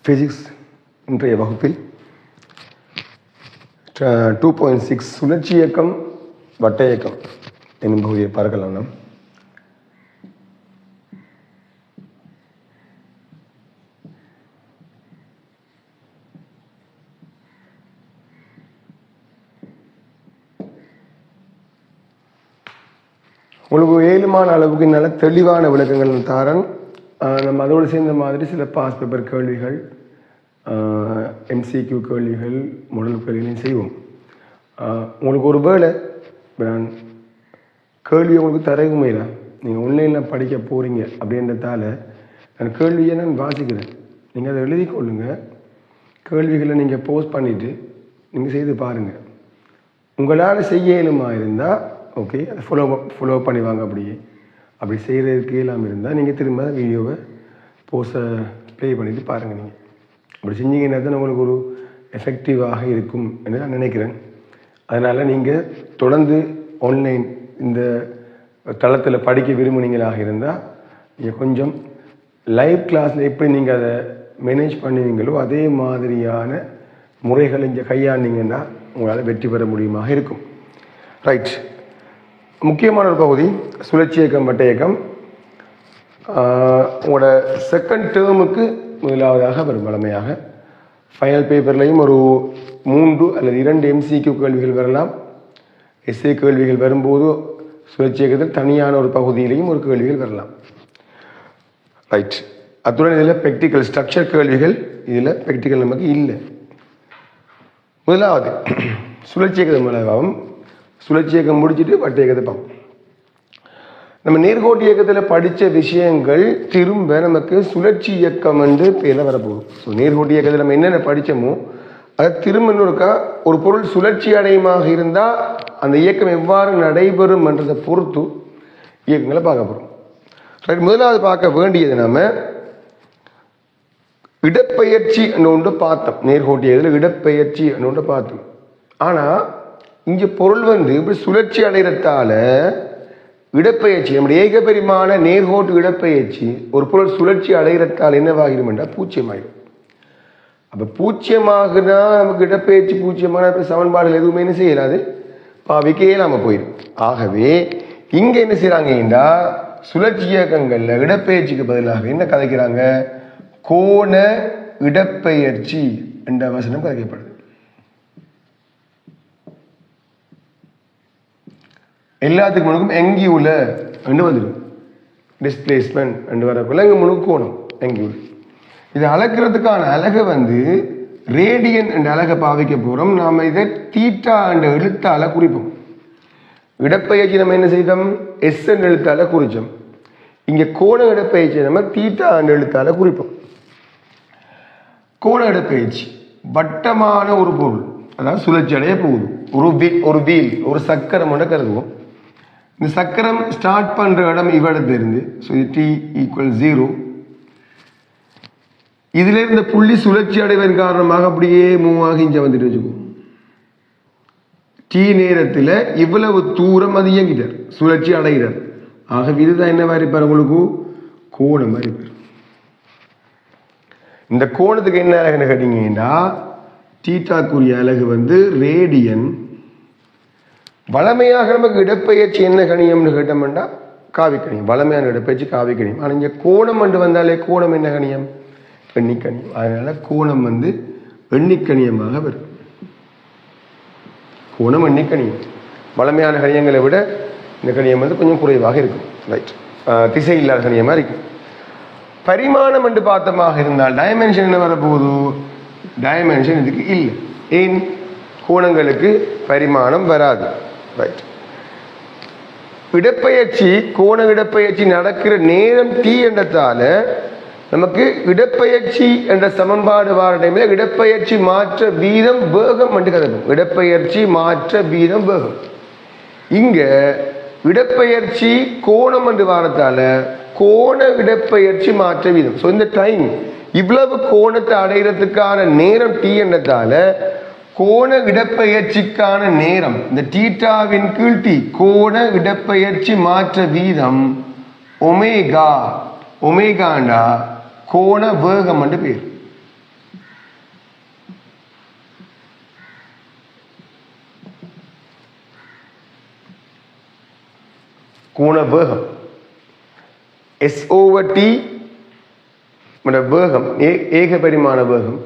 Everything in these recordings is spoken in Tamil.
ஃபிசிக்ஸ் இன்றைய வகுப்பில் 2.6 சுழற்சி இயக்கம் வட்ட இயக்கம் என்னும் பகுதியை பார்க்கலாம். நாம் உங்களுக்கு ஏழுமான அளவுக்கு நல்ல தெளிவான விளக்கங்கள் தாரன். நம்ம அதோடு சேர்ந்த மாதிரி சில பாஸ் பேப்பர் கேள்விகள், MCQ கேள்விகள், மாடல் கேள்விகளையும் செய்வோம். உங்களுக்கு ஒரு வேளை நான் கேள்வி உங்களுக்கு தரவுமே இல்லை, நீங்கள் ஆன்லைனில் படிக்க போகிறீங்க அப்படின்றதால நான் கேள்வியை நான் வாசிக்கிறேன். நீங்கள் அதை எழுதி கொள்ளுங்கள். கேள்விகளை நீங்கள் போஸ்ட் பண்ணிவிட்டு நீங்கள் செய்து பாருங்கள். உங்களால் செய்ய இயலுமா இருந்தால் ஓகே, அதை ஃபாலோ பண்ணி வாங்க. அப்படி செய்கிறதுக்கு இல்லாமல் இருந்தால் நீங்கள் திரும்ப வீடியோவை போஸ்ட்டை ப்ளே பண்ணிவிட்டு பாருங்கள். நீங்கள் அப்படி செஞ்சீங்கன்னா தான் உங்களுக்கு ஒரு எஃபெக்டிவாக இருக்கும் என்று நான் நினைக்கிறேன். அதனால் நீங்கள் தொடர்ந்து ஆன்லைன் இந்த தளத்தில் படிக்க விரும்புனீங்களாக இருந்தால் நீங்கள் கொஞ்சம் லைவ் கிளாஸில் எப்படி நீங்கள் அதை மேனேஜ் பண்ணுவீங்களோ அதே மாதிரியான முறைகளை இங்கே கையாண்டிங்கன்னா உங்களால் வெற்றி பெற முடியுமாக இருக்கும். ரைட், முக்கியமான ஒரு பகுதி சுழற்சி இயக்கம் வட்ட இயக்கம். உங்களோட செகண்ட் டேர்முக்கு முதலாவதாக வரும். வழமையாக ஃபைனல் பேப்பர்லையும் ஒரு 3 அல்லது 2 MCQ கேள்விகள் வரலாம். எஸ்ஏ கேள்விகள் வரும்போது சுழற்சி இயக்கத்தில் தனியான ஒரு பகுதியிலையும் ஒரு கேள்விகள் வரலாம். ரைட், அத்துடன் இதில் ப்ராக்டிக்கல் ஸ்ட்ரக்சர் கேள்விகள், இதில் ப்ராக்டிக்கல் நமக்கு இல்லை. முதலாவது சுழற்சி இயக்கத்தின் மூலமாகவும் சுழற்சி இயக்கம் முடிச்சுட்டு வட்ட இயக்கத்தை பார்ப்போம். நம்ம நேர்கோட்டு இயக்கத்தில் படித்த விஷயங்கள் திரும்ப நமக்கு சுழற்சி இயக்கம் என்று பேரில் வரப்போகுது. ஸோ நேர்கோட்டு இயக்கத்தில் நம்ம என்னென்ன படித்தோமோ அதை திரும்ப இன்னொருக்கா ஒரு பொருள் சுழற்சி அடையமாக இருந்தால் அந்த இயக்கம் எவ்வாறு நடைபெறும் என்றதை பொறுத்து இயக்கங்களை பார்க்க போகிறோம். ரைட், முதலாவது பார்க்க வேண்டியது நம்ம இடப்பெயர்ச்சி என்று ஒன்று பார்த்தோம். நேர்கோட்டு இயக்கத்தில் இடப்பெயர்ச்சி என்று ஒன்று பார்த்தோம். ஆனால் இங்கே பொருள் இப்படி சுழற்சி அடைகிறதால இடப்பெயர்ச்சி, நம்முடைய ஏகபரிமாண நேர்கோட்டு இடப்பெயர்ச்சி ஒரு பொருள் சுழற்சி அடைகிறதால் என்னவாகிடும் என்றால் பூச்சியமாகிடும். அப்போ பூச்சியமாகுனா நமக்கு இடப்பெயர்ச்சி பூச்சியமான சமன்பாடுகள் எதுவுமே என்ன செய்யலாது, பாவிக்கே இல்லாமல் போயிடும். ஆகவே இங்கே என்ன செய்கிறாங்கன்னா சுழற்சி இயக்கங்களில் இடப்பெயர்ச்சிக்கு பதிலாக என்ன கதைக்கிறாங்க, கோண இடப்பெயர்ச்சி என்ற வசனம் கதைக்கப்படுது. எல்லாத்துக்கும் முழுக்கும் எங்கியுலர் என்று வந்துடும். டிஸ்பிளேஸ்மெண்ட் என்று வரக்குள்ள இங்கே முழு கோணம் எங்கியுலர். இதை அளக்கிறதுக்கான அலகை ரேடியன் என்ற அலகை பாவிக்க போகிறோம். நாம் இதை தீட்டா என்ற எழுத்தால குறிப்போம். இடப்பெயர்ச்சி நம்ம என்ன செய்தோம், எஸ் என்ற எழுத்தால குறித்தோம். இங்கே கோண இடப்பெயர்ச்சி நம்ம தீட்டா என்ற எழுத்தால குறிப்போம். கோண இடப்பெயர்ச்சி வட்டமான ஒரு பொருள், அதாவது சுழற்சி அடைய போகுது. ஒரு வீல், ஒரு சக்கரம் ஒன்று கருதுவோம். இந்த சக்கரம் ஸ்டார்ட் பண்ணுற இடம் இவ்விடத்திலிருந்து, ஸோ T = 0. இதில் இருந்த புள்ளி சுழற்சி அடைவதன் காரணமாக அப்படியே மூவ் ஆகி இங்கே வந்துட்டு வச்சுக்குவோம். T நேரத்தில் இவ்வளவு தூரம் அது இயங்கிட்டார், சுழற்சி அடைகிறார். ஆகவே இதுதான் என்ன மாதிரி பாரு, உங்களுக்கு கோணம் மாதிரி பாரு. இந்த கோணத்துக்கு என்ன அழகுன்னு கேட்டீங்கன்னா தீட்டாக்குரிய அலகு ரேடியன். வளமையாக நமக்கு இடப்பெயர்ச்சி என்ன கணியம்னு கேட்டோம்னா காவி கணியம், வளமையான இடப்பெயர்ச்சி காவி கணியம். ஆனால் இங்கே கோணம் வந்தாலே கோணம் என்ன கணியம், எண்ணிக்கணியம். அதனால கோணம் எண்ணிக்கணியமாக வரும். கோணம் எண்ணிக்கணியம். வளமையான கணியங்களை விட இந்த கணியம் கொஞ்சம் குறைவாக இருக்கும். ரைட், திசை இல்லாத கணியமாக இருக்கும். பரிமாணம் என்று பார்த்தமாக இருந்தால் டைமென்ஷன் என்ன வரப்போகுது, டைமென்ஷன் இதுக்கு இல்லை. ஏன், கோணங்களுக்கு பரிமாணம் வராது. ரைட், இடப்பெயர்ச்சி கோண இடப்பெயர்ச்சி நடக்கிற நேரம் T என்றதால நமக்கு இடப்பெயர்ச்சி என்ற சமன்பாடு வார டைமில் இடப்பெயர்ச்சி மாற்ற வீதம் வேகம் என்று கருதும். இடப்பெயர்ச்சி மாற்ற வீதம் வேகம். இங்க இடப்பெயர்ச்சி கோணம் என்று வாரத்தால கோண இடப்பெயர்ச்சி மாற்ற வீதம். ஸோ இந்த டைம் இவ்வளவு கோணத்தை அடைகிறதுக்கான நேரம் T என்றதால கோண இடப்பெயர்ச்சிக்கான நேரம் இந்த தீட்டாவின் கீழ் T, கோண இடப்பெயர்ச்சி மாற்ற வீதம் ஒமேகா. ஒமேகாண்டா கோண வேகம் என்று பேர். கோண வேகம் S/T வேகம், ஏக பரிமாண வேகம்.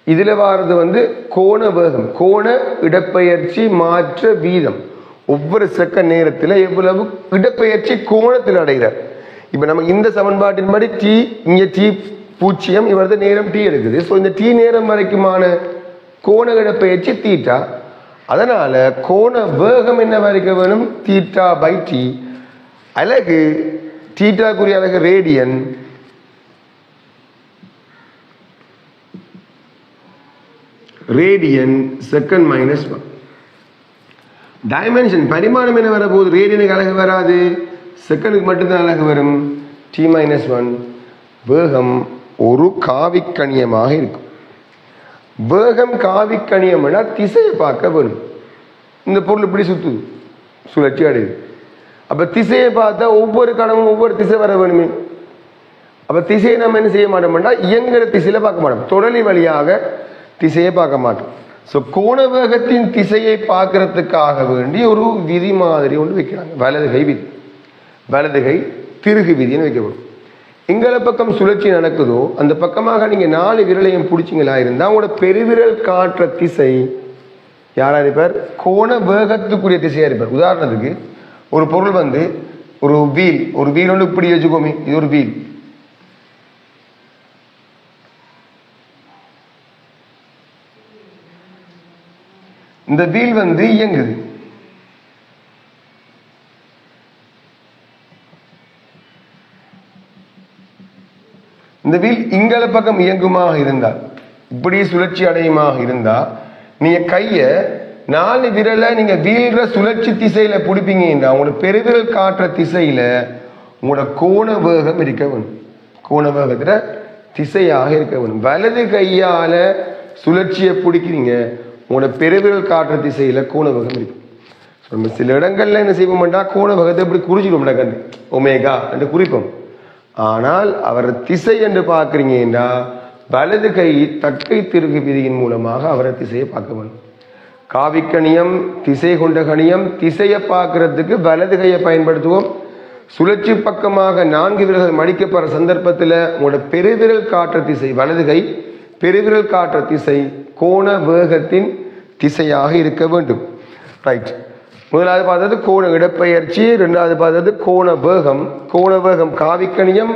இதுல வாரது கோண வேகம், கோண இடப்பெயர்ச்சி மாற்ற வீதம். ஒவ்வொரு செகண்ட் நேரத்தில் எவ்வளவு இடப்பெயர்ச்சி கோணத்தில் அடைகிறார். இப்ப நம்ம இந்த சமன்பாட்டின்படி டி, இங்க டி 0, இவரது நேரம் டி எடுக்குது. ஸோ இந்த டி நேரம் வரைக்குமான கோண இடப்பெயர்ச்சி தீட்டா. அதனால கோண வேகம் என்ன வரைக்க வேணும்? Theta by t. அலகு தீட்டாக்குரிய அலகு ரேடியன். Radian second -1. டைமென்ஷன் பரிமாணம் என்ன வரப்போகுது? ரேடியனுக்கு அலகு வராது, செகண்டுக்கு மட்டும்தான் அலகு வரும். T-1. வேகம் ஒரு காவிக்கணியமாக இருக்கும். வேகம் காவிக்கணியம்னா திசையை பார்க்க வேணும். இந்த பொருள் இப்படி சுத்துது, சுழற்சி அடையுது. அப்ப திசையை பார்த்தா ஒவ்வொரு கணமும் ஒவ்வொரு திசை வர வேணுமே. அப்ப திசையை நம்ம என்ன செய்ய மாட்டோம்னா இயங்குற திசையில பார்க்க மாட்டோம், தொடலி வழியாக திசையை பார்க்க மாட்டோம். ஸோ கோண வேகத்தின் திசையை பார்க்கறதுக்காக வேண்டி ஒரு விதி மாதிரி ஒன்று வைக்கிறாங்க. வலதுகை விதி, வலதுகை திருகு விதின்னு வைக்கப்படும். எங்களை பக்கம் சுழற்சி நடக்குதோ அந்த பக்கமாக நீங்க 4 விரலையும் பிடிச்சிங்களா இருந்தா உங்களோட பெருவிரல் காட்டுற திசை யாரா இருப்பார்? கோண வேகத்துக்குரிய திசையா இருப்பார். உதாரணத்துக்கு ஒரு பொருள் ஒரு வீல், ஒரு வீல் ஒன்று இப்படி வச்சுக்கோமே, இது ஒரு வீல். இந்த வீல் இயங்குது. இந்த வீல் இங்கல பக்கம் இயங்குமாக இருந்தால், இப்படி சுழற்சி அடையுமாக இருந்தா, நீங்க கைய 4 விரலை நீங்க வீழ்ற சுழற்சி திசையில பிடிப்பீங்கன்னா உங்களோட பெருவிரல் காட்டுற திசையில உங்களோட கோண வேகம் இருக்க வேணும். கோண வேகத்துல திசையாக இருக்க வேணும். வலது கையால சுழற்சியை பிடிக்கிறீங்க, உங்களோட பெருவிரல் காட்டுற திசையில கோண வேகம் இருக்கு. நம்ம சில இடங்கள்ல என்ன செய்வோம்டா, கோண வேகத்தை இப்படி குறிச்சிடும், கண்டு ஒமேகா என்று குறிப்போம். ஆனால் அவர் திசை என்று பார்க்குறீங்கன்னா வலது கை தக்கை திருகு விதியின் மூலமாக அவரை திசையை பார்க்க வேண்டும். காவிக்கணியம், திசை கொண்ட கணியம், திசையை பார்க்கறதுக்கு வலது கையை பயன்படுத்துவோம். சுழற்சி பக்கமாக 4 விரல்கள் மடிக்கப்படுற சந்தர்ப்பத்தில் உங்களோட பெருவிரல் காற்ற திசை, வலது கை பெருவிரல் காற்ற திசை கோண வேகத்தின் திசையாக இருக்க வேண்டும். ரைட். முதலாவது பார்த்தது கோண இடப்பெயர்ச்சி, 2வது பார்த்தது கோண வேகம். கோண வேகம் காவிக்கணியம்,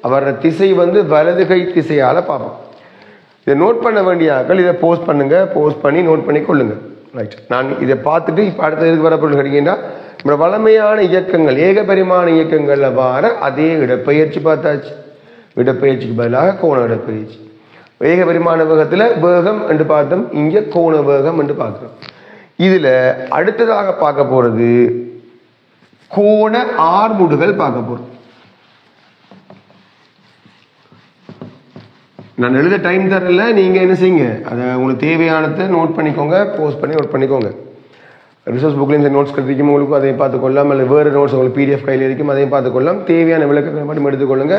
அவரோட திசை வலது கை திசையால பார்ப்போம். இதை நோட் பண்ண வேண்டிய ஆக்கள் இதை போஸ்ட் பண்ணுங்க, போஸ்ட் பண்ணி நோட் பண்ணி கொள்ளுங்க. ரைட். நான் இதை பார்த்துட்டு இப்போ அடுத்த இதுக்கு வரப்பொருள் கிடைக்கின்றா நம்ம வளமையான இயக்கங்கள், ஏக பரிமாண இயக்கங்கள்ல வார அதே இடப்பெயர்ச்சி பார்த்தாச்சு. இடப்பெயர்ச்சிக்கு பதிலாக கோண இடப்பெயர்ச்சி. ஏக பரிமாண வேகத்துல வேகம் என்று பார்த்தோம், இங்க கோண வேகம் என்று பார்க்கிறோம். இதுல அடுத்ததாக பார்க்க போறது கோண ஆர்முடுகள் பார்க்க போறோம். நான் எழுத டைம் தரல, நீங்க என்ன செய்யுங்க, அதை உங்களுக்கு தேவையானதை நோட் பண்ணிக்கோங்க, போஸ்ட் பண்ணி நோட் பண்ணிக்கோங்க. ரிசோர்ஸ் புக்ல இந்த நோட்ஸ் கிடைக்கும் உங்களுக்கு, அதையும் பார்த்துக்கொள்ளலாம். அல்லது வேறு நோட்ஸ் உங்களுக்கு PDF கையில் இருக்கும், அதையும் பார்த்துக்கொள்ளலாம். தேவையான விளக்கங்களை மட்டும் எடுத்துக்கொள்ளுங்க.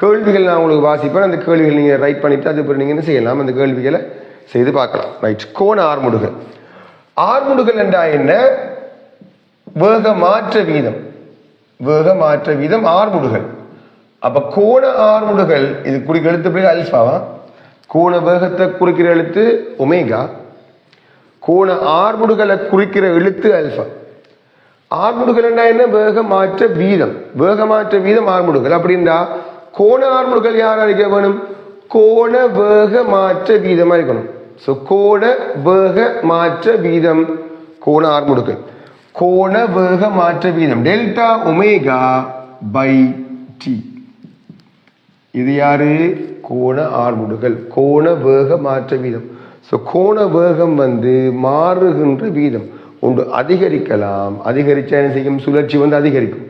கேள்விகள் நான் உங்களுக்கு வாசிப்பேன், அந்த கேள்விகள் நீங்க ரைட் பண்ணிட்டு அதுக்கு நீங்க என்ன செய்யலாம், அந்த கேள்விகளை செய்து பார்க்கலாம். ரைட். கோண ஆர்முடுகள். ஆர்முடுகள் என்றா என்ன? வேக மாற்ற வீதம், வேக மாற்ற வீதம் ஆர்முடுகள். அப்ப கோண ஆர்முடுகள் இது குறிக்கிற எழுத்து பேர் அல்பாவா? கோண வேகத்தை குறிக்கிற எழுத்து ஒமேகா, கோண ஆர்முடுகளை குறிக்கிற எழுத்து அல்பா. ஆர்முடுகள் என்ன? வேக மாற்ற வீதம், வேக மாற்ற வீதம் ஆர்முடுகள். அப்படின்னா கோண ஆர்முடுகள் யாரா இருக்க வேணும்? கோண வேக மாற்ற வீதமா இருக்கணும். ஸோ கோண வேக மாற்ற வீதம் கோண ஆர்முடுகள். கோண வேக மாற்ற வீதம் டெல்டா ஒமேகா பை டி. இது யாரு? கோண ஆர்முடுகள், கோண வேக மாற்ற வீதம். ஸோ கோண வேகம் மாறுகின்ற வீதம் ஒன்று அதிகரிக்கலாம். அதிகரிச்சா என்ன செய்யும்? சுழற்சி அதிகரிக்கும்.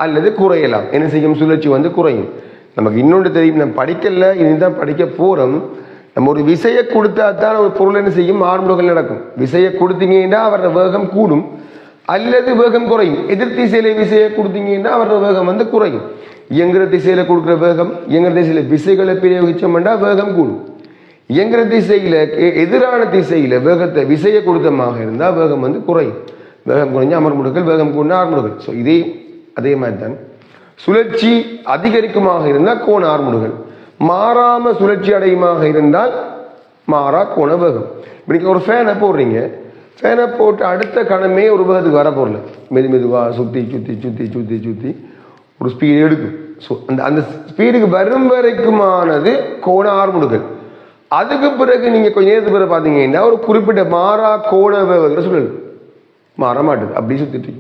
அல்லது குறையலாம். என்ன செய்யும்? சுழற்சி குறையும். நமக்கு இன்னொன்று தெரியும், நம்ம படிக்கல, இதுதான் படிக்க போறோம். நம்ம ஒரு விசையை கொடுத்தா தான் ஒரு பொருள் என்ன செய்யும்? ஆர்முடுகள் நடக்கும். விசையை கொடுத்தீங்கன்னா அவரோட வேகம் கூடும். அல்லது வேகம் குறையும். எதிர் திசையில விசையை கொடுத்தீங்கன்னா அவரோட வேகம் வந்து குறையும். இயங்குற திசையில கொடுக்குற வேகம், இயங்குற திசையில விசைகளை பிரயோகிச்சோம்னா வேகம் கூடும். இயங்குற திசையில எதிரான திசையில வேகத்தை விசையை கொடுத்தமாக இருந்தால் வேகம் வந்து குறையும். வேகம் குறைஞ்ச அமர்முடுகள், வேகம் கூடின ஆர்முடுகள். ஸோ இதே அதே மாதிரி தான் சுழற்சி அதிகரிக்குமாக இருந்தால் கோண ஆர்முடுகள், மாறாம சுழற்சி அடையுமாக இருந்தால் மாறா கோண வேகம். இப்போ நீங்கள் ஒரு ஃபேனை போடுறீங்க, ஃபேனை போட்டு அடுத்த கணமே ஒரு வேகத்துக்கு வர போடல, மெதுவாக சுற்றி சுற்றி சுற்றி சுற்றி சுற்றி ஒரு ஸ்பீடு எடுக்கும். ஸோ அந்த ஸ்பீடுக்கு வரும் வரைக்குமானது கோண ஆர்முடுகள். அதுக்கு பிறகு நீங்கள் கொஞ்சம் நேரத்துக்கு பிறகு பார்த்தீங்கன்னா ஒரு குறிப்பிட்ட மாறா கோண வேகங்கிற சுழல் மாற மாட்டுது, அப்படி சுற்றிட்டு.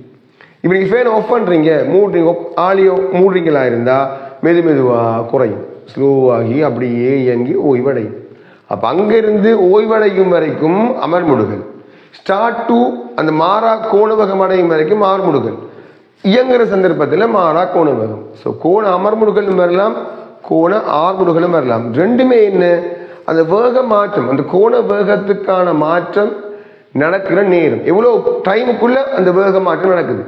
இப்போ நீங்கள் ஃபேன் ஆஃப் பண்ணுறீங்க, மூடுறீங்க, ஆளியோ மூடுறீங்களா இருந்தால் மெதுவாக குறையும், ஸ்லோவாகி அப்படியே இயங்கி ஓய்வடையும். அப்போ அங்கிருந்து ஓய்வடையும் வரைக்கும் அமர்முடுகள், ஸ்டார்ட் டு அந்த மாறா கோண வேகம் அடையும் வரைக்கும் ஆர்முடுகள், இயங்குற சந்தர்ப்பத்தில் மாறா கோண வேகம். ஸோ கோண அமர்முடுகளும் வரலாம், கோண ஆர்முடுகளும் வரலாம். ரெண்டுமே என்ன, அந்த வேக மாற்றம், அந்த கோண வேகத்துக்கான மாற்றம் நடக்கிற நேரம், எவ்வளோ டைமுக்குள்ள அந்த வேக மாற்றம் நடக்குது.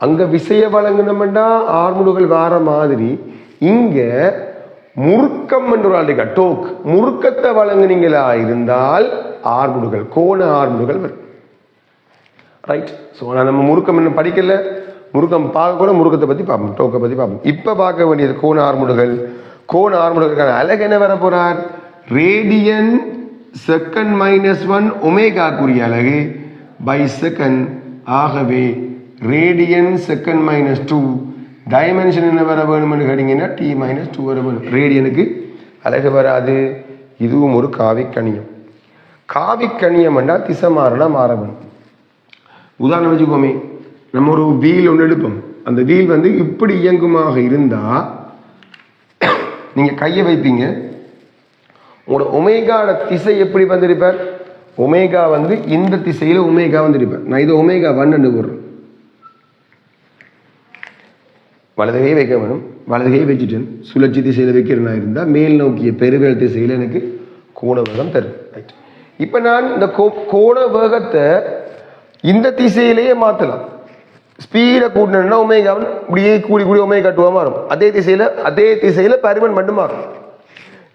அங்க விசைய வழங்கினோம்னா ஆர்முடுகள் வார மாதிரி இங்க முறுக்கம் என்று ஒரு டோக் முறுக்கத்தை வழங்குனீங்களா இருந்தால் ஆர்முடுகள், கோண ஆர்முடுகள் வரும். ரைட். ஸோ நம்ம முறுக்கம் என்ன படிக்கல, முறுக்கம் பார்க்க கூட முறுக்கத்தை பத்தி பார்ப்போம், டோக்கை பத்தி பார்ப்போம். இப்ப பார்க்க வேண்டியது கோண ஆர்முடுகள். கோண ஆர்முடுகளுக்கான அழகு என்ன வர போறார், ரேடியன் செகண்ட் -1 ஒமேகாக்குரிய அலகு பை செகண்ட். ஆகவே ரேடியன் செகண்ட் -2 டைமென்ஷன் என்ன வர வேணும்னு கேட்டீங்கன்னா T-2 வர வேணும். ரேடியனுக்கு அலகு வராது. இதுவும் ஒரு காவிக்கணியம். காவிக்கணியம் என்றால் திசை மாறலாம், மாற வேணும். உதாரணம் வச்சுக்கோமே, நம்ம ஒரு வீல் ஒன்று எடுப்போம், அந்த வீல் வந்து இப்படி இயங்குமாக இருந்தா நீங்க கையை வைப்பீங்க, உங்களோட ஒமேகாட திசை எப்படி வந்திருப்பார், ஒமேகா வந்து இந்த திசையில ஒமேகா வந்திருப்பார். நான் இது ஒமேகா 1 போடுறேன், வலதுகையை வைக்க வேணும், வலதுகையை வச்சுட்டேன். சுழற்சி திசையில வைக்கிறேன்னா இருந்தா மேல் நோக்கிய பெருவேல் திசையில எனக்கு கோண வேகம் தரும். ரைட். இப்ப நான் இந்த கோண வேகத்தை இந்த திசையிலேயே மாத்தலாம். ஸ்பீடை கூட்டினா ஒமேகா இப்படியே கூடி ஒமேகா 2 மாறும். அதே திசையில பருமன் மட்டும் மாறும்.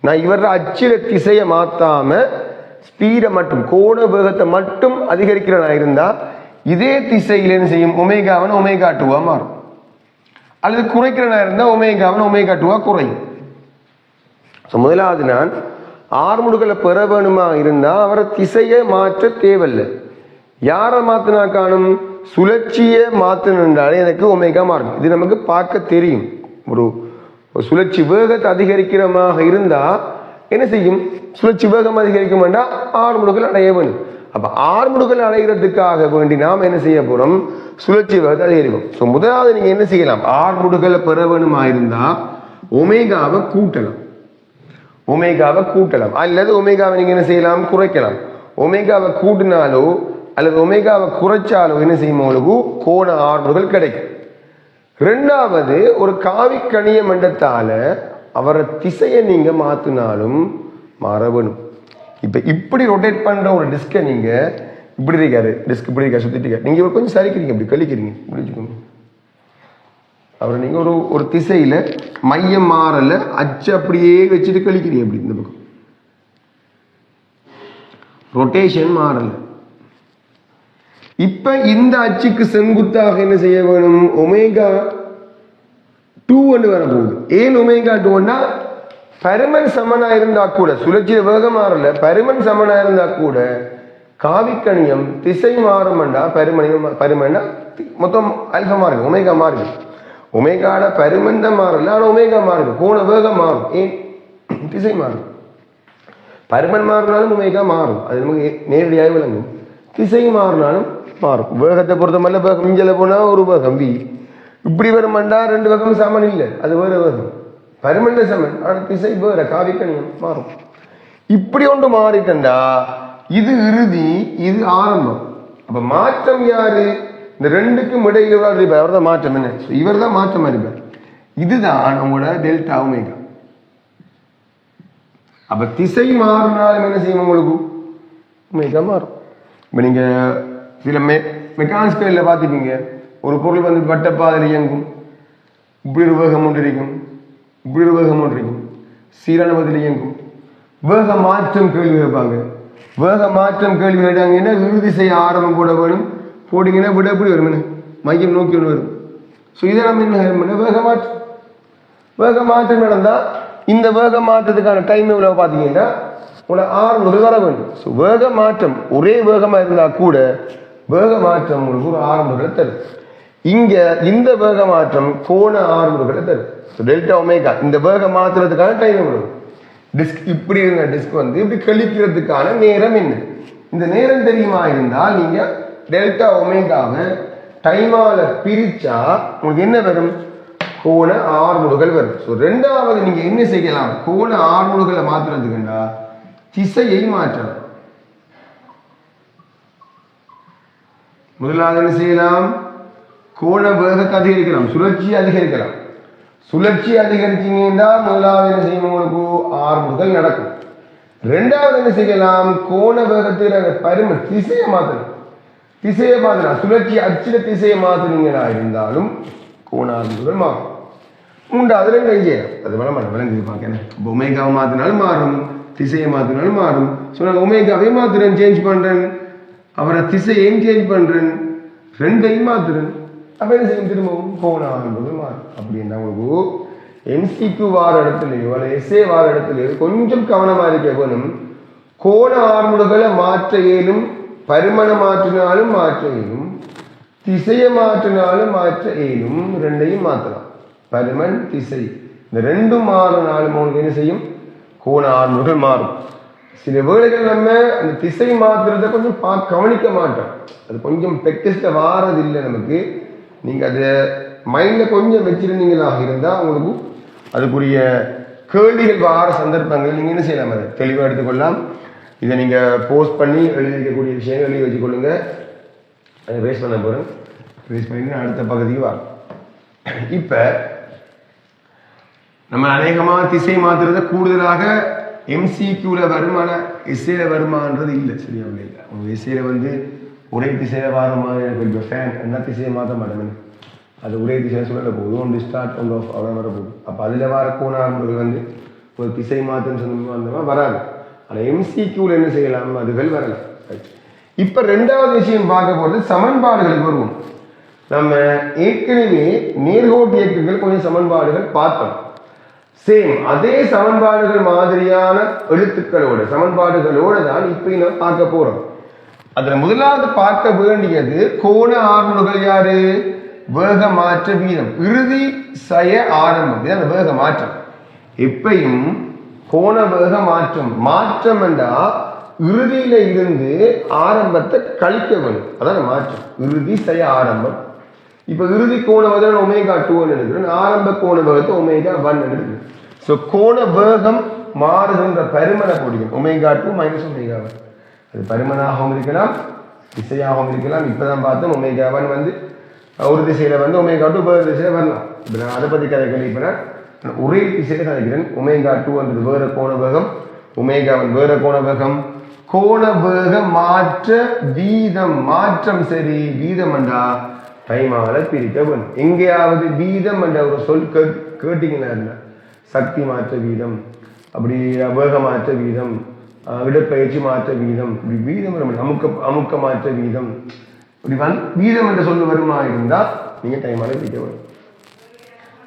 நான் இவர அச்சில திசையை மாத்தாம ஸ்பீடை மட்டும் கோண வேகத்தை மட்டும் அதிகரிக்கிறனா இருந்தா இதே திசையில என்ன செய்யும், ஒமேகாவன் ஒமேகா 2 மாறும். அல்லது குறைக்கிறனா இருந்தா ஒமேகாவன் ஒமேகா 2 குறையும். முதலாவது நான் ஆர்முடுகளை பெற வேணுமா இருந்தா அவரை திசையை மாற்ற தேவையில்லை. யாரை மாத்தினா காணும், சுழற்சியை மாத்தினாலே எனக்கு ஒமேகா மாறும். இது நமக்கு பார்க்க தெரியும். ஒரு சுழற்சி வேகத்தை அதிகரிக்கிறமாக இருந்தா என்ன செய்யும், சுழற்சி வேகம் அதிகரிக்கும் வேண்டாம், ஆர்முடுகள் அடைய வேணும். அப்ப ஆர்முடுகள் அடைகிறதுக்காக வேண்டி நாம் என்ன செய்ய போறோம், சுழற்சி வேகத்தை அதிகரிக்கும். ஸோ முதலாவது நீங்க என்ன செய்யலாம், ஆர்முடுகளை பெற வேணுமா இருந்தா ஒமேகாவை கூட்டலாம், அல்லது ஒமேகாவை நீங்க என்ன செய்யலாம், குறைக்கலாம். ஒமேகாவை கூட்டினாலோ அல்லது ஒமேகாவை குறைச்சாலோ என்ன செய்யும், உங்களுக்கு கோண ஆர்முடுகள் கிடைக்கும். ரெண்டாவது, ஒரு காவிக்கணிய மண்டத்தால அவரை திசையை நீங்க மாத்தினாலும் மாறவணும். இப்ப இப்படி ரொட்டேட் பண்ற ஒரு டிஸ்கை நீங்க இப்படி இருக்காரு, டிஸ்க் இப்படி இருக்கா சுத்திட்டு இருக்காரு, நீங்க கொஞ்சம் சரிக்கிறீங்க, இப்படி கழிக்கிறீங்க, முடிச்சுக்கோங்க. அவரை நீங்க ஒரு திசையில மையம் மாறல, அச்சு அப்படியே வச்சுட்டு கழிக்கிறீங்க. அப்படி இந்த பக்கம் ரொட்டேஷன் மாறல. இப்ப இந்த அச்சுக்கு செங்குத்தாக என்ன செய்ய வேணும், ஒமேகா 2 வரப்போகுது. ஏன் ஒமேகா 2ன்னா பருமன் சமனா இருந்தா கூட, சுழற்சிய வேகம் மாறல, பருமன் சமனா இருந்தா கூட காவிக்கணியம் திசை மாறும்டா பருமன்னா மொத்தம் அல்பா மாறுது, ஒமேகா மாறுது. ஒமேகாட பருமன் தான் மாறல, ஆனா ஒமேகா மாறுது, கோண வேகம் மாறும். ஏன், திசை மாறும். பருமன் மாறினாலும் ஒமேகா மாறும், அது நமக்கு நேரடியாக விளங்கும். திசை மாறினாலும் மாறும். வேகத்தை பொறுத்த மாதிரி வேகம் இஞ்சல போனா ஒரு வேகம் வி, இப்படி வருமாண்டா ரெண்டு வேகம் சமன் இல்லை, அது வேற வேகம். பருமன் சமன், ஆனா திசை வேற, காவிக்கணியம் மாறும். இப்படி ஒன்று மாறிட்டா இது இறுதி, இது ஆரம்பம். அப்ப மாற்றம் யாரு, இந்த ரெண்டுக்கும் இடையில அவர் தான் மாற்றம். என்ன, இவர் தான் மாற்றம் அறிவார். இதுதான் உங்களோட டெல்டா ஒமேகா. அப்ப திசை மாறினாலும் என்ன செய்யும், உங்களுக்கு ஒமேகா மாறும். இப்ப நீங்க சில மெக்கானிக்ஸ் ஸ்கேலில் பார்த்துப்பீங்க, ஒரு பொருள் வந்து வட்டப்பாதையில் இயங்கும், இப்படி ஒரு வேகம் ஒன்று இருக்கும், இப்படி ஒரு வேகம் ஒன்று இருக்கும், சீரான பதில் இயங்கும். வேக மாற்றம் கேள்வி கேட்பாங்க. வேக மாற்றம் கேள்வி கேட்டாங்கன்னா இறுதி செய்ய ஆரம்பம் போட வேணும், போட்டிங்கன்னா விட எப்படி வரும், மையம் நோக்கி ஒன்று வரும். ஸோ இதை நம்ம என்ன வேக மாற்றம். வேக மாற்றம் நடந்தால் இந்த வேக மாற்றத்துக்கான டைம் எவ்வளோ பார்த்தீங்கன்னா உங்களை 6 முதல் வர வேண்டும். ஸோ வேக மாற்றம் ஒரே வேகமாக இருந்தால் கூட வேக மாற்றம் உங்களுக்கு ஒரு 6 முதல் தரும். இங்கே இந்த வேக மாற்றம் கோண 6 முதல் தரும். ஸோ டெல்டா ஒமேகா இந்த வேக மாற்றத்துக்கான டைம் எவ்வளவு. டிஸ்க் இப்படி இருந்த டிஸ்க் வந்து இப்படி கழிக்கிறதுக்கான நேரம் என்ன, இந்த நேரம் தெரியுமா இருந்தால் நீங்கள் டெல்டா ஒமேகாவை டைமால பிரிச்சா உங்களுக்கு என்ன வரும், கோண 6 முடுகள் வரும். ஸோ ரெண்டாவது நீங்க என்ன செய்யலாம், கோண 6 முடுகளை மாற்றுறதுக்குண்டா திசையை மாற்றலாம். முதலாவது என்ன செய்யலாம், கோண வேகத்தை அதிகரிக்கலாம், சுழற்சி அதிகரிக்கலாம். சுழற்சி அதிகரிச்சீங்கன்னா முதலாவது என்ன செய்யும், உங்களுக்கு 6 முடுகள் நடக்கும். ரெண்டாவது என்ன செய்யலாம், கோண வேகத்தில் பரும திசையை மாற்றணும். திசையை மாற்றலாம், சுழற்சி அச்சில திசையை மாற்றினீங்களா இருந்தாலும் கோண 6 முடுகள் மாறும். மூன்றாவது ரெண்டு செய்யலாம், அது விளங்கி பார்க்கணும். ஒமேகாவை மாற்றினாலும் மாறும், திசையை மாற்றினாலும் மாறும். ஸோ நான் ஒமேகாவை மாற்றுறேன், சேஞ்ச் பண்ணுறேன், அவரை திசையையும் சேஞ்ச் பண்ணுறேன், ரெண்டையும் மாற்றுறேன். அப்போ என்ன செய்யும், திரும்பவும் கோண 6 முடுகள் மாறும். அப்படின்னா உங்களுக்கு எம்சிக்யூ வார இடத்துலையோ அல்ல எஸ்ஏ வார இடத்துலையோ கொஞ்சம் கவனமாக இருக்க வேணும். கோண 6 முடுகளை மாற்ற இயலும், பருமனை மாற்றினாலும் மாற்ற இயலும், திசையை மாற்றினாலும் மாற்ற இயலும், ரெண்டையும் மாற்றலாம். பருமன் திசை இந்த ரெண்டும் மாறினாலும் உங்களுக்கு என்ன செய்யும், கோண 6 முடுகள் மாறும். சில வேளைகள் நம்ம அந்த திசை மாற்றுறத கொஞ்சம் கவனிக்க மாட்டோம், அது கொஞ்சம் ப்ராக்டிஸ்ல வாரது இல்லை நமக்கு. நீங்க அதை மைண்ட்ல கொஞ்சம் வச்சிருந்தீங்களாக இருந்தால் உங்களுக்கு அதுக்குரிய கேள்விகள் வார சந்தர்ப்பங்கள் நீங்க என்ன செய்யலாம், அதை தெளிவாக எடுத்துக்கொள்ளலாம். இதை நீங்க போஸ்ட் பண்ணி எழுதி வைக்கக்கூடிய விஷயங்கள் எழுதி வச்சுக்கொள்ளுங்க. அதை வேஸ்ட் பண்ண போறேன், வேஸ்ட் பண்ணி அடுத்த பகுதிக்கு வரும். இப்ப நம்ம அநேகமா திசை மாத்துறத கூடுதலாக எம்சிக்யூல வருமான எஸ்ஏல வருமானது இல்லை, சரியா இல்லை. உங்க எஸ்ஏல வந்து ஒரே திசையில வர மாதிரி எனக்கு ஃபேன் என்ன திசையை மாற்ற மாட்டேன், அது ஒரே திசையை சொல்லல போகுது, ஒன்று ஸ்டார்ட் ஒன்று ஆஃப் அவ்வளோ வர போகுது. அப்போ அதில் வர கோண 6 முடுகள் வந்து ஒரு திசை மாற்றுன்னு சொன்னோம் அந்த மாதிரி வராது. ஆனால் எம்சிக்யூல என்ன செய்யலாம், அதுகள் வரலாம். இப்போ ரெண்டாவது விஷயம் பார்க்க போகிறது சமன்பாடுகளுக்கு வருவோம். நம்ம ஏற்கனவே நேர்கோட்டு இயக்கங்கள் கொஞ்சம் சமன்பாடுகள் பார்த்தோம். சேம் அதே சமன்பாடுகள் மாதிரியான எழுத்துக்களோட சமன்பாடுகளோட தான் இப்போ நம்ம பார்க்க போறோம். அதுல முதலாவது பார்க்க வேண்டியது கோண 6 முடுகள் யாரு, வேக மாற்ற வீதம், இறுதி சய ஆரம்பம், இதான் வேக மாற்றம். எப்பையும் கோண வேக மாற்றம் மாற்றம் என்றா இறுதியில இருந்து ஆரம்பத்தை கழிக்க வேணும், அதான் மாற்றம், இறுதி சய ஆரம்பம். இப்ப இறுதி கோண வேகம் ஒமேகா 2 எடுக்கிறேன், ஆரம்ப கோண வேகத்தை ஒமேகா 1 எடுக்கிறேன். ஸோ கோண வேகம் மாறுகின்ற பருமனை போடுகிறோம், ஒமேகா 2 மைனஸ் ஒமேகா 1. அது பருமனாகவும் இருக்கலாம், திசையாகவும் இருக்கலாம். இப்பதான் பார்த்தோம் ஒமேகா 1 வந்து ஒரு திசையில வந்து ஒமேகா 2 வேறு திசையில வரலாம். இப்போ நான் அதை பற்றி கதைக்கல. இப்போ நான் ஒரே திசையில கதைக்கிறேன். ஒமேகா 2 வேற கோண வேகம், ஒமேகா 1 வேற கோண வேகம். கோண வேக மாற்ற வீதம், மாற்றம் சரி, வீதம் என்றா டைமால பிரிக்க வேணும். எங்கேயாவது வீதம் என்ற ஒரு சொல் கேட்டீங்கன்னா இருந்தா சக்தி மாற்ற வீதம், அப்படி வேக மாற்ற வீதம், இடப்பெயர்ச்சி மாற்ற வீதம், இப்படி வீதம் அமுக்க மாற்ற வீதம், இப்படி வீதம் என்ற சொல்லு வருமா இருந்தால் நீங்க டைமால பிரிக்க வேணும்.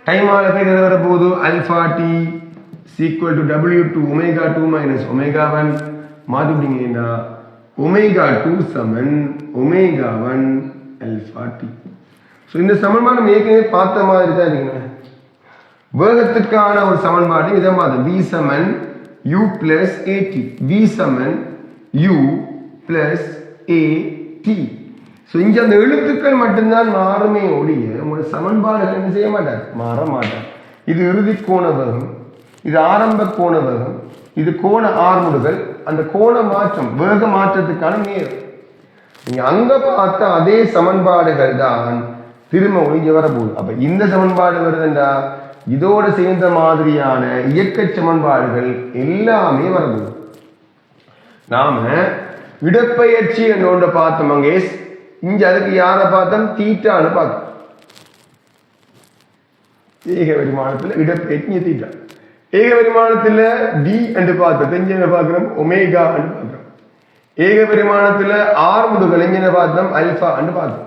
டைமால பிரிக்க வர போது alpha t equal to W2 omega 2 minus omega 1 மாற்றிட்டீங்கன்னா ஒமேகா 2 சமன் ஒமேகா 1 அல்பா டி. ஸோ இந்த சமன்பாடு நம்ம ஏற்கனவே பார்த்த மாதிரி தான் இருக்குங்க. வேகத்துக்கான ஒரு சமன்பாடு இதை மாதிரி v சமன் u பிளஸ் at, v சமன் u பிளஸ் at. ஸோ இங்கே அந்த எழுத்துக்கள் மட்டும்தான் மாறுமே ஒழிய உங்களோட சமன்பாடுகள் என்ன செய்ய மாட்டார், மாற மாட்டார். இது இறுதி கோண வேகம், இது ஆரம்ப கோண வேகம், இது கோண 6 முடுகள். அந்த கோண மாற்றம் வேக மாற்றத்துக்கான நேரம் நீங்க அங்க பார்த்த அதே சமன்பாடுகள் தான் திரும்ப ஒழிஞ்சு வர போகுது. அப்ப இந்த சமன்பாடு வருதுண்டா இதோட சேர்ந்த மாதிரியான இயக்க சமன்பாடுகள் எல்லாமே வரப்போகுது. நாம இடப்பெயர்ச்சி என்ற ஒன்றை பார்த்தோம். அங்கே இங்க அதுக்கு யாரை பார்த்தோம் தீட்டான்னு பார்த்தோம். ஏக பரிமாணத்துல இடப்பெயர்ச்சி தீட்டா. ஏக பரிமாணத்துல டி என்று பார்த்தோம். இங்க பார்க்கிறோம் ஒமேகா என்று பார்க்கிறோம். ஏக பரிமாணத்துல ஆர் முடுகள் எங்க பார்த்தோம் அல்பா என்று பார்த்தோம்.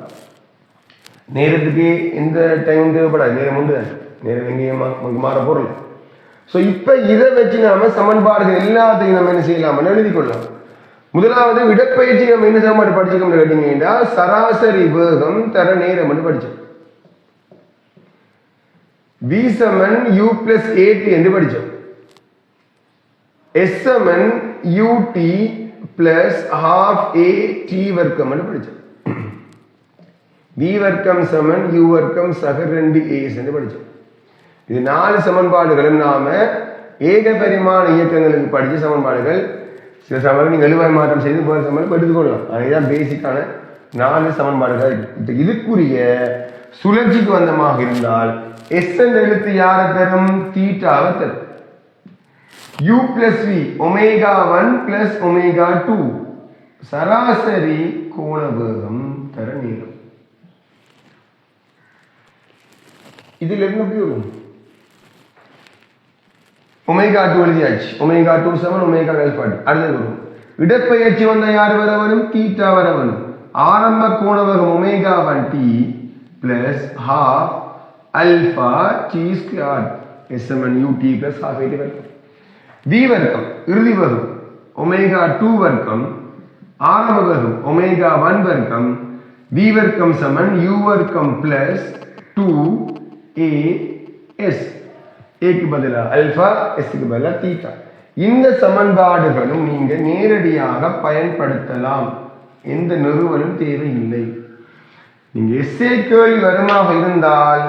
நேரத்துக்கு எந்த டைம் தேவைப்படாது, நேரம் உண்டு, நேரம் எங்கேயும் மாற பொருள். ஸோ இப்ப இதை வச்சு நாம சமன்பாடுகள் எல்லாத்தையும் நம்ம என்ன செய்யலாம் எழுதி கொள்ளலாம். முதலாவது இடப்பெயர்ச்சி நம்ம என்ன சமன்பாடு படிச்சுக்கோம்னு கேட்டீங்கன்னா சராசரி வேகம் தர நேரம் என்று படிச்சோம். v சமன் u plus at என்று படிச்சோம். s Saman ut plus half a t வர்க்கம் என்று படிச்சோம். v வர்க்கம் சமன் u வர்க்கம் சக 2a என்று படிச்சோம். இது 4 சமன்பாடுகளும் நாம ஏக பரிமாண இயக்கங்களுக்கு படிச்ச சமன்பாடுகள். சில சமன்பாடு நீங்க எழுவாய் மாற்றம் செய்து போற சமன்பாடு எடுத்துக்கொள்ளலாம். அதுதான் பேசிக்கான 4 சமன்பாடுகள். இதுக்குரிய சுழற்சிக்கு வந்தமாக இருந்தால் s என்ற எழுத்து யாரை தரும் தீட்டாவை தரும். u plus v omega 1 plus omega 2 சராசரி கோண வேகம் தர நேரம். இதுல இருந்து எப்படி வரும்? ஒமேகா 2 எழுதியாச்சு. ஒமேகா 2 சமன் ஒமேகா ஆல்பா. அடுத்தது வரும் இடப்பெயர்ச்சி வந்த யார் வர வரும் தீட்டா வர வரும். ஆரம்ப கோண வேகம் omega 1 t plus half alpha t squared s Saman ut plus half a வர்க்கம். v வர்க்கம் இறுதி வேகம் ஒமேகா 2 வர்க்கம் ஆரம்ப வேகம் ஒமேகா 1 வர்க்கம் v வர்க்கம் சமன் u வர்க்கம் plus 2as ஏக்கு பதிலா அல்பா எஸ்க்கு பதிலா தீட்டா. இந்த சமன்பாடுகளும் நீங்க நேரடியாக பயன்படுத்தலாம். எந்த நிறுவனம் தேவையில்லை. நீங்க எஸ்ஏ கேள்வி வருமாக இருந்தால்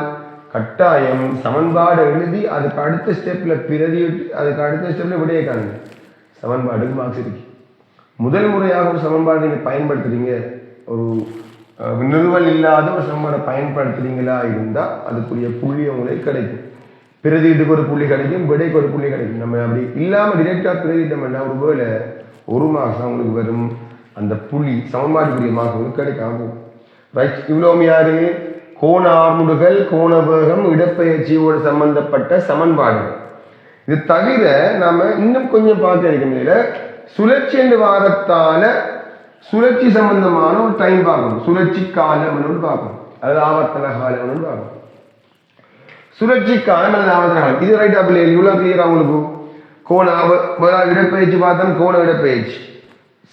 கட்டாயம் சமன்பாடு எழுதி அதுக்கு அடுத்த ஸ்டெப்ல பிரதியிட்டு அதுக்கு அடுத்த ஸ்டெப்ல விடைய காணுங்க. சமன்பாடுக்கு மார்க்ஸ் இருக்கு. முதல் முறையாக ஒரு சமன்பாடு நீங்க பயன்படுத்துறீங்க, ஒரு நிறுவல் இல்லாத ஒரு சமன்பாடை பயன்படுத்துறீங்களா இருந்தா அதுக்குரிய புள்ளி உங்களுக்கு கிடைக்கும். பிரதியிட்டுக்கு ஒரு புள்ளி கிடைக்கும், விடைக்கு ஒரு புள்ளி கிடைக்கும். நம்ம அப்படி இல்லாம டிரெக்டா பிரதியிட்டோம்னா ஒரு வேளை ஒரு மார்க்ஸ் உங்களுக்கு வரும், அந்த புள்ளி சமன்பாடுக்குரிய மார்க்ஸ் உங்களுக்கு கிடைக்காம போகும். ரைட், இவ்வளவு யாரு கோண ஆர்முடுகள் கோண வேகம் இடப்பெயர்ச்சியோடு சம்பந்தப்பட்ட சமன்பாடுகள். இது தவிர நாம இன்னும் கொஞ்சம் பார்க்க இருக்க சுழற்சி என்று வாரத்தால சுழற்சி சம்பந்தமான ஒரு டைம் பார்க்கணும். சுழற்சி காலம் பார்க்கணும், அதாவது ஆவர்த்தன காலம் பார்க்கணும். சுழற்சி காலம் அல்லது ஆவர்த்தன காலம் இது ரைட் அப்படி இவ்வளவு கிளியரா உங்களுக்கு கோண இடப்பெயர்ச்சி பார்த்தோம், கோண இடப்பெயர்ச்சி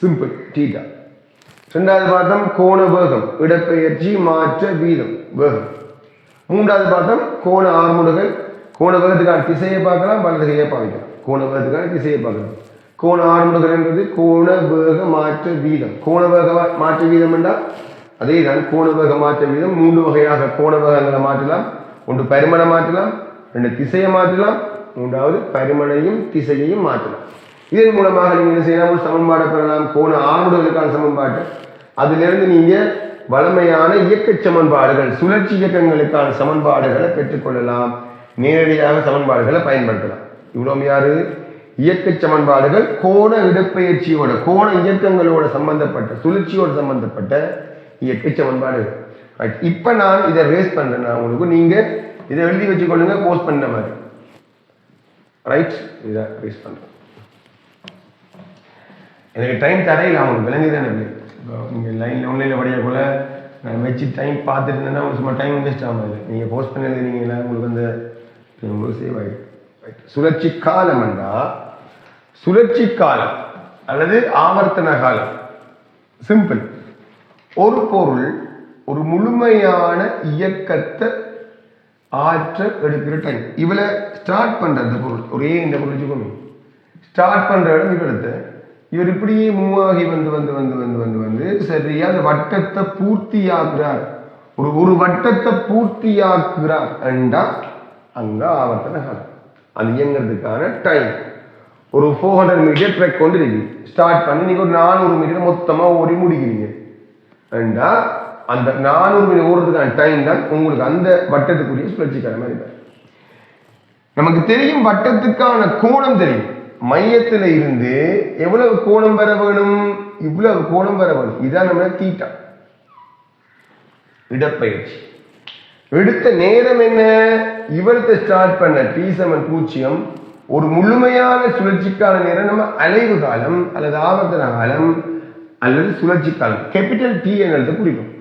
சிம்பிள் தீட்டா. ரெண்டாவது பார்த்தோம் கோண வேகம் இடப்பெயர்ச்சி மாற்ற வீதம் வேகம். மூன்றாவது பார்த்தோம் கோண ஆர்முடுகள் கோண வேகத்துக்கான திசையை பார்க்கலாம், பல திசையை பாவிக்கலாம். கோண வேகத்துக்கான திசையை பார்க்கலாம். கோண ஆர்முடுகள் என்பது கோண வேக மாற்ற வீதம். கோண வேக மாற்ற வீதம் என்றால் அதே தான் கோண வேக மாற்ற வீதம். 3 வகையாக கோண வேகங்களை மாற்றலாம். ஒன்று பரிமண மாற்றலாம், 2 திசையை மாற்றலாம், 3வது பரிமணையும் திசையையும் மாற்றலாம். இதன் மூலமாக நீங்க என்ன செய்யலாம், ஒரு சமன்பாடை பெறலாம். கோண ஆர்முடுகளுக்கான சமன்பாடு, அதிலிருந்து நீங்க வலிமையான இயக்க சமன்பாடுகள் சுழற்சி இயக்கங்களுக்கான சமன்பாடுகளை பெற்றுக்கொள்ளலாம். நேரடியாக சமன்பாடுகளை பயன்படுத்தலாம். இவ்வளவு யாரு இயக்க சமன்பாடுகள் கோண இடப்பெயர்ச்சியோட கோண இயக்கங்களோட சம்பந்தப்பட்ட சுழற்சியோட சம்பந்தப்பட்ட இயக்க சமன்பாடுகள். இப்ப நான் இதை ரேஸ் பண்றேன், உங்களுக்கு நீங்க இதை எழுதி வச்சுக்கொள்ளுங்க போஸ்ட் பண்ண மாதிரி. ரைட், இதை ரேஸ் பண்றேன். எனக்கு டைம் தரையில் அவங்களுக்கு விளங்குதானே இல்லை. நீங்க லைன்ல ஆன்லைன்ல படிக்கக்குள்ள நான் வச்சு டைம் பார்த்துட்டு இருந்தேன்னா உங்களுக்கு சும்மா டைம் வேஸ்ட் ஆகாது. நீங்க போஸ்ட் பண்ணி எழுதினீங்கன்னா உங்களுக்கு அந்த உங்களுக்கு சேவ் ஆகிடும். சுழற்சி காலம் என்றா சுழற்சி காலம் அல்லது ஆவர்த்தன காலம் சிம்பிள். ஒரு பொருள் ஒரு முழுமையான இயக்கத்தை ஆற்ற எடுக்கிற டைம். இவளை ஸ்டார்ட் பண்ற அந்த பொருள் ஒரே இந்த பொருள் வச்சுக்கோங்க. ஸ்டார்ட் பண்ற இடம் இவளத்தை இவர் இப்படியே மூவ் ஆகி வந்து வந்து வந்து வந்து வந்து வந்து சரியா அந்த வட்டத்தை பூர்த்தியாக்குறார். ஒரு வட்டத்தை பூர்த்தியாக்குறார் என்றா அங்க ஆவர்த்தன காலம். அது இயங்கிறதுக்கான டைம். ஒரு 400 மீட்டர் ட்ரெக் கொண்டு இருக்கு. ஸ்டார்ட் பண்ணி நீங்க ஒரு 400 மீட்டர் மொத்தமா ஓடி முடிக்கிறீங்க என்றா அந்த 400 மீட்டர் ஓடுறதுக்கான டைம் தான் உங்களுக்கு அந்த வட்டத்துக்குரிய சுழற்சிக்கான மாதிரி. நமக்கு தெரியும் வட்டத்துக்கான கோணம் தெரியும். மையத்துல இருந்து எவ்வளவு கோணம் வர வேணும், இவ்வளவு கோணம் வர வேணும். இதான் நம்ம தீட்டா. இடப்பெயர்ச்சி. எடுத்த நேரம் என்ன? இவரத்தை ஸ்டார்ட் பண்ண t=0 ஒரு முழுமையான சுழற்சிக்கான நேரம் நம்ம அலைவு காலம் அல்லது ஆவர்த்தன காலம் அல்லது சுழற்சி காலம் கேபிட்டல் டி என்னது குறிக்கும்.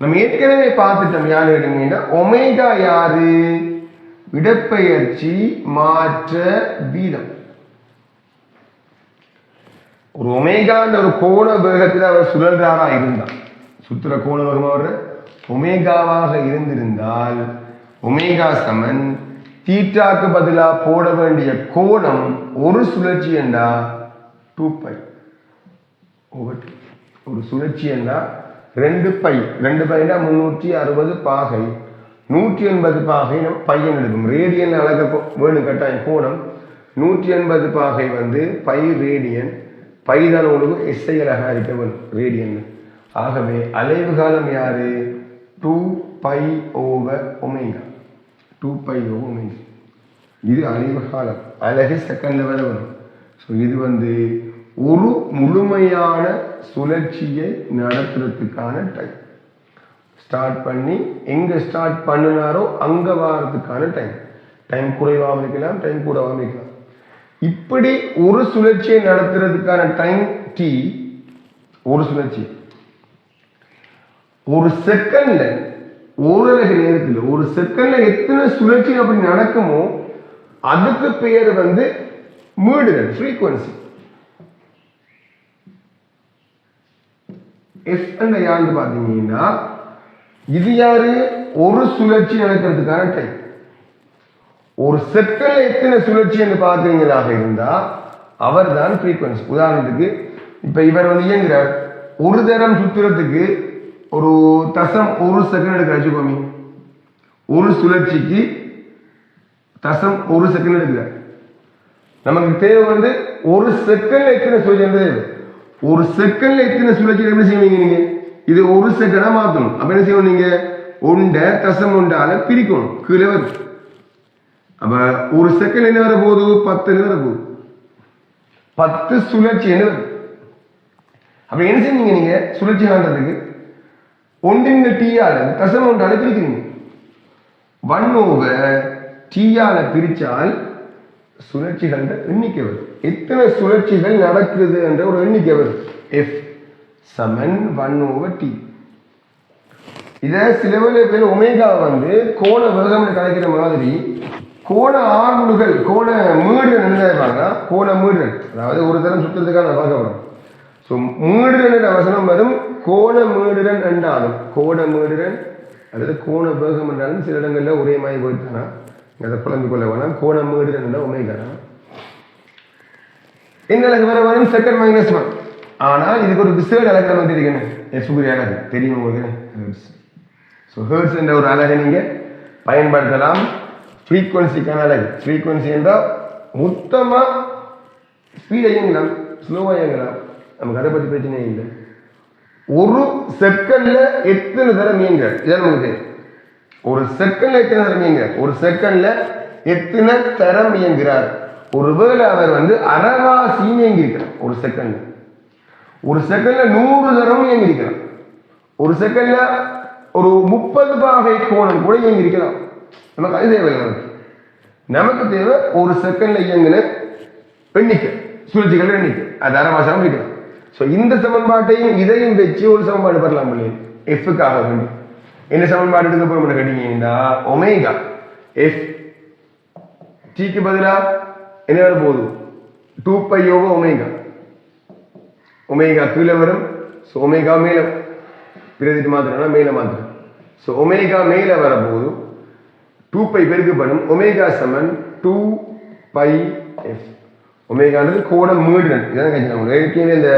நம்ம ஏற்கனவே பார்த்துட்டோம். யாரு எடுங்கன்னா ஒமேகா யாரு? இடப்பெயர்ச்சி மாற்ற வீதம். ஒரு ஒமேகான்ற ஒரு கோண வேகத்தில் அவர் சுழல்றாரா இருந்தார், சுத்துற கோண வேகம் அவர் ஒமேகாவாக இருந்திருந்தால் ஒமேகா சமன் தீட்டாக்கு பதிலாக போட வேண்டிய கோணம் ஒரு சுழற்சி என்றா 2π/2. ஒரு சுழற்சி என்றா 2π. 2π 360 பாகை 180 பாகை நம்ம பையன் எடுக்கும். ரேடியன் அழக வேணும் கட்டாயம். கோணம் 180 பாகை வந்து பை ரேடியன். பை தான் உங்களுக்கு எஸ்ஐ அழகா இருக்க வேணும் ரேடியன். ஆகவே அலைவு காலம் யாரு? 2π/ω. 2π/ω. இது அலைவு காலம். அலகு செகண்ட்ல வர வரும். ஸோ இது வந்து ஒரு முழுமையான சுழற்சியை நடத்துறதுக்கான டைம். ஸ்டார்ட் பண்ணி எங்க ஸ்டார்ட் பண்ணினாரோ அங்க வாரத்துக்கான டைம். டைம் குறைவாக இருக்கலாம், டைம் கூடவாக இருக்கலாம். இப்படி ஒரு சுழற்சியை நடத்துறதுக்கான டைம் டி. ஒரு சுழற்சி ஒரு செகண்ட்ல, ஓரலகு நேரத்தில் ஒரு செகண்ட்ல எத்தனை சுழற்சி அப்படி நடக்குமோ அதுக்கு பெயர் வந்து மீடுதல், ஃப்ரீக்வன்சி. எஃப் யாருன்னு பாத்தீங்கன்னா இது யாரு? ஒரு சுழற்சி நடக்கிறதுக்கான டைம். ஒரு செகண்ட்ல எத்தனை சுழற்சி என்று பாக்குறீங்களாக இருந்தா அவர் தான் ஃப்ரீக்வன்சி. உதாரணத்துக்கு இப்ப இவர் வந்து இயங்குறார், ஒரு தரம் சுத்துறதுக்கு ஒரு தசம் ஒரு செகண்ட் எடுக்க வச்சுக்கோமே. ஒரு சுழற்சிக்கு தசம் ஒரு செகண்ட் எடுக்கிறார். நமக்கு தேவை வந்து ஒரு செகண்ட்ல எத்தனை சுழற்சி. ஒரு செகண்ட்ல எத்தனை சுழற்சி எப்படி செய்வீங்க நீங்க? இது ஒரு செகண்டா மாத்தணும். அப்ப என்ன செய்யணும்? நீங்க ஒண்ட தசம் ஒன்றால பிரிக்கணும், கீழே வரும். அப்ப ஒரு செகண்ட் என்ன வர போகுது? 10 வர போகுது. 10 சுழற்சி என்ன வரும்? அப்ப என்ன செய்வீங்க நீங்க? சுழற்சி காண்றதுக்கு ஒன்றின் டீயால தசம் ஒன்றால பிரிக்கிறீங்க. 1/t பிரிச்சால் சுழற்சிகள் எண்ணிக்கை வரும். எத்தனை சுழற்சிகள் நடக்குது என்ற ஒரு எண்ணிக்கை வரும். F சமன் 1/t. இத சில வேளை ஒமேகா வந்து கோண வேகம் கணக்கிற மாதிரி கோண ஆர்முகள், கோண மீடுகள் என்ன? கோண மீடுகள், அதாவது ஒரு தரம் சுற்றுறதுக்கான பார்க்க வரும். ஸோ மீடுகள் என்ற வசனம் வரும். கோண மீடுடன் என்றாலும், கோண மீடுடன் அல்லது கோண வேகம் என்றாலும் சில இடங்கள்ல ஒரே மாதிரி போயிட்டானா அதை குழம்பு கொள்ள வேணாம். கோண மீடுடன் என்ற ஒமேகா இந்த அழகு வர வரும் செகண்ட் -1. ஆனால் இதுக்கு ஒரு விசேட அழகு வந்து இருக்கணும். எஃப்குரிய அழகு தெரியும் உங்களுக்கு. ஸோ ஹெர்ட்ஸ் என்ற ஒரு அழகை நீங்க பயன்படுத்தலாம். ஃப்ரீக்வன்சிக்கான அழகு. ஃப்ரீக்வன்சி என்றால் மொத்தமா ஸ்பீட் இயங்கலாம், ஸ்லோவா இயங்கலாம், நமக்கு அதை பற்றி பிரச்சனை இல்லை. ஒரு செகண்ட்ல எத்தனை தரம் இயங்க இதான் நமக்கு தெரியும். ஒரு செகண்ட்ல எத்தனை தரம் இயங்க, ஒரு செகண்ட்ல எத்தனை தரம் இயங்குகிறார். ஒருவேளை அவர் வந்து அரைவாசி இயங்கியிருக்கிறார் ஒரு செகண்ட்ல. ஒரு செகண்ட்ல 100 தரம் இயங்கியிருக்கிறார். ஒரு செகண்ட்ல ஒரு 30 பாகை கோணம் கூட இயங்கியிருக்கலாம். நமக்கு அது தேவையில்லை. நமக்கு தேவை ஒரு செகண்ட்ல இயங்குன எண்ணிக்கை, சுழற்சிகள் எண்ணிக்கை. அது அரைவாசம் இருக்கலாம். ஸோ இந்த சமன்பாட்டையும் இதையும் வச்சு ஒரு சமன்பாடு பெறலாம் இல்லையா? எஃப்க்காக வேண்டி என்ன சமன்பாடு எடுக்க போறோம் கேட்டீங்கன்னா ஒமேகா எஃப் டிக்கு பதிலா என்ன வர போகுது? 2π/ω. ஒமேகா கீழே வரும். ஸோ ஒமேகா மேல பிரதிட்டு மாத்திரம் மேல மாத்திரம். ஸோ ஒமேகா மேல வர போகுது. 2π பெருக்கப்படும். ஒமேகா சமன் 2πf. ஒமேகான்றது கோண மீடுடன். இதான் கேட்கணும். ஏற்கனவே இந்த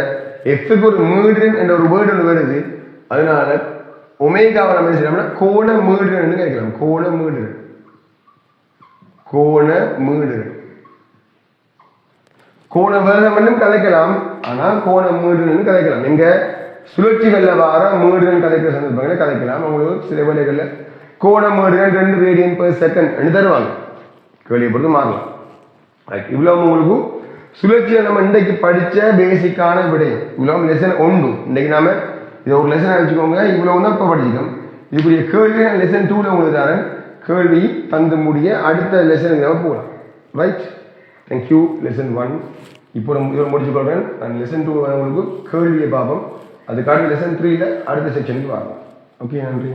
எஃப்க்கு ஒரு மீடுடன் என்ற ஒரு வேர்டு ஒன்று வருது. அதனால ஒமேகாவை நம்ம என்ன செய்யலாம்னா கோண மீடுடன் கேட்கலாம். கோண மீடுடன், கோண மீடுடன். கோண வேகம் கலைக்கலாம், ஆனால் கோண மீடுடன் கலைக்கலாம். எங்க சுழற்சிகள்ல வார மீடுடன் கலைக்கிற சந்தர்ப்பங்களை கலைக்கலாம். அவங்களுக்கு சில வேலைகள்ல கோண மீடுடன் 2 ரேடியன்/செகண்ட் தருவாங்க. கேள்வியை பொறுத்து மாறலாம். இவ்வளவு உங்களுக்கு சுழற்சியை நம்ம இன்றைக்கு படிச்ச பேசிக்கான விடயம். இவ்வளவு லெசன் 1. இன்னைக்கு நாம இதை ஒரு லெசன் வச்சுக்கோங்க. இவ்வளவு தான் இப்ப படிச்சிட்டோம். இப்படி கேள்வி நான் லெசன் 2ல உங்களுக்கு தரேன். கேள்வி தந்து முடிய அடுத்த லெசனுக்கு நம்ம போகலாம். Right, thank you. லெசன் 1 இப்போ நம்ம முடிச்சுக்கொள்கிறேன். நான் லெசன் 2 உங்களுக்கு கேள்வியை பார்ப்போம். அதுக்காக லெசன் 3ல அடுத்த செக்ஷனுக்கு வரலாம். ஓகே, நன்றி.